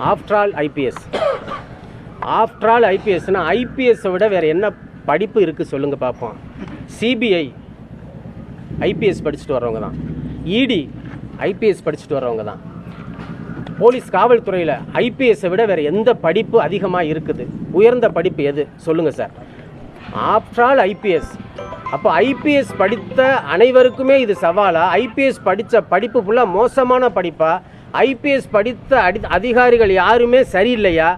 After all ஐபிஎஸ்னா ஐபிஎஸ்ஸை விட வேறு என்ன படிப்பு இருக்குது சொல்லுங்கள் பார்ப்போம். சிபிஐ ஐபிஎஸ் படிச்சுட்டு வர்றவங்க தான், இடி ஐபிஎஸ் படிச்சுட்டு வர்றவங்க தான். போலீஸ் காவல்துறையில் ஐபிஎஸ்ஸை விட வேறு எந்த படிப்பு அதிகமாக இருக்குது? உயர்ந்த படிப்பு எது சொல்லுங்கள் சார்? After all IPS. அப்போ ஐபிஎஸ் படித்த அனைவருக்குமே இது சவாலா? ஐபிஎஸ் படித்த படிப்பு ஃபுல்லாக மோசமான படிப்பா? ஐபிஎஸ் படித்த அதிகாரிகள் யாருமே சரியில்லையா?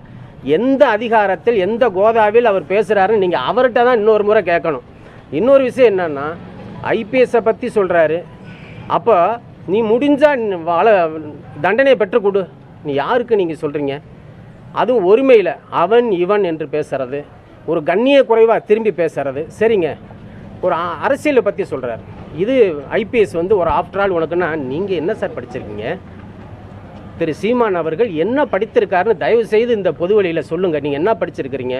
எந்த அதிகாரத்தில் எந்த கோதாவில் அவர் பேசுகிறாருன்னு நீங்கள் அவர்கிட்ட தான் இன்னொரு முறை கேட்கணும். இன்னொரு விஷயம் என்னென்னா, ஐபிஎஸ்ஸை பற்றி சொல்கிறாரு, அப்போ நீ முடிஞ்சால் தண்டனையை பெற்றுக் கொடு. நீ யாருக்கு நீங்கள் சொல்கிறீங்க? அதுவும் ஒருமையில் அவன் இவன் என்று பேசுகிறது, ஒரு கண்ணிய குறைவாக திரும்பி பேசுகிறது. சரிங்க, ஒரு அரசியலை பற்றி சொல்கிறார். இது ஐபிஎஸ் ஒரு ஆஃப்டர் ஆல் உனக்குன்னா நீங்கள் என்ன சார் படிச்சிருக்கீங்க? திரு சீமான் அவர்கள் என்ன படித்திருக்காருன்னு தயவு செய்து இந்த பொதுவெளியில் சொல்லுங்கள். நீங்கள் என்ன படிச்சிருக்கிறீங்க?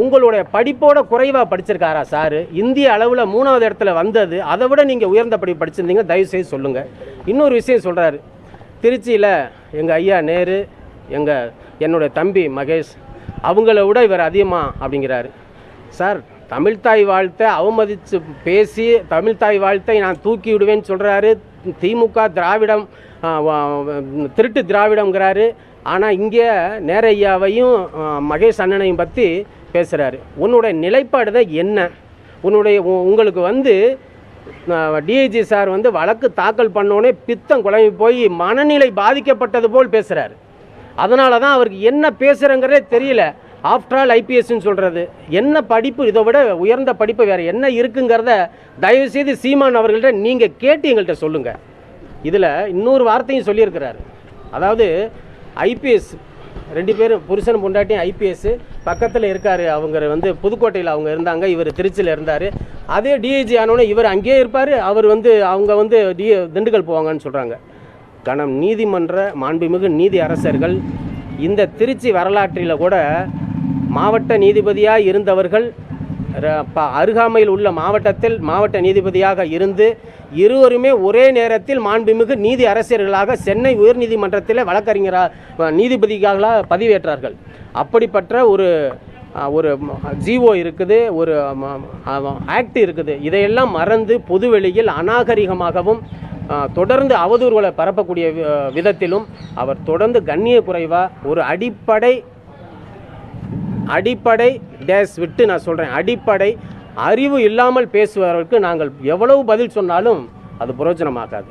உங்களுடைய படிப்போட குறைவாக படிச்சிருக்காரா சார்? இந்திய அளவில் 3வது இடத்துல வந்தது, அதை விட நீங்கள் உயர்ந்த படிப்பு படிச்சிருந்தீங்க, தயவு செய்து சொல்லுங்கள். இன்னொரு விஷயம் சொல்கிறாரு, திருச்சியில் எங்கள் ஐயா நேரு, என்னுடைய தம்பி மகேஷ் அவங்கள விட இவர் அதிகமாக அப்படிங்கிறாரு. சார், தமிழ்தாய் வாழ்த்தை அவமதித்து பேசி தமிழ்தாய் வாழ்த்தை நான் தூக்கி விடுவேன்னு சொல்கிறாரு. திமுக திராவிடம் திருட்டு திராவிடம்ங்கிறாரு. ஆனால் இங்கே நேரையாவையும் மகேஷ் அண்ணனையும் பற்றி பேசுகிறாரு. உன்னுடைய நிலைப்பாடு தான் என்ன? உங்களுக்கு டிஐஜி சார் வழக்கு தாக்கல் பண்ணோன்னே பித்தம் குழம்பி போய் மனநிலை பாதிக்கப்பட்டது போல் பேசுகிறாரு. அதனால தான் அவருக்கு என்ன பேசுகிறங்கிறதே தெரியல. ஆஃப்டர் ஆல் ஐபிஎஸ்ன்னு சொல்கிறது என்ன படிப்பு? இதை விட உயர்ந்த படிப்பு வேறு என்ன இருக்குங்கிறத தயவுசெய்து சீமான் அவர்கள்ட்ட நீங்கள் கேட்டு எங்கள்கிட்ட சொல்லுங்கள். இதில் இன்னொரு வார்த்தையும் சொல்லியிருக்கிறாரு. அதாவது ஐபிஎஸ் 2 பேரும் புருஷன் பொண்டாட்டியும் ஐபிஎஸ் பக்கத்தில் இருக்கார். அவங்க புதுக்கோட்டையில் அவங்க இருந்தாங்க, இவர் திருச்சியில் இருந்தார். அதே டிஐஜி ஆனோடனே இவர் அங்கேயே இருப்பார். அவர் அவங்க திண்டுக்கல் போவாங்கன்னு சொல்கிறாங்க. கணம் நீதிமன்ற மாண்புமிகு நீதி அரசர்கள் இந்த திருச்சி வரலாற்றில் கூட மாவட்ட நீதிபதியாக இருந்தவர்கள் அருகாமையில் உள்ள மாவட்டத்தில் மாவட்ட நீதிபதியாக இருந்து இருவருமே ஒரே நேரத்தில் மாண்புமிகு நீதி அரசர்களாக சென்னை உயர்நீதிமன்றத்தில் வழக்கறிஞராக நீதிபதிகளாக பதிவேற்றார்கள். அப்படிப்பட்ட ஒரு ஜிஓ இருக்குது, ஒரு ஆக்ட் இருக்குது. இதையெல்லாம் மறந்து பொதுவெளியில் அநாகரிகமாகவும் தொடர்ந்து அவதூறுகளை பரப்பக்கூடிய விதத்திலும் அவர் தொடர்ந்து கண்ணிய குறைவாக ஒரு அடிப்படை டேஸ் விட்டு நான் சொல்கிறேன், அடிப்படை அறிவு இல்லாமல் பேசுபவர்களுக்கு நாங்கள் எவ்வளவு பதில் சொன்னாலும் அது பிரயோஜனமாகாது.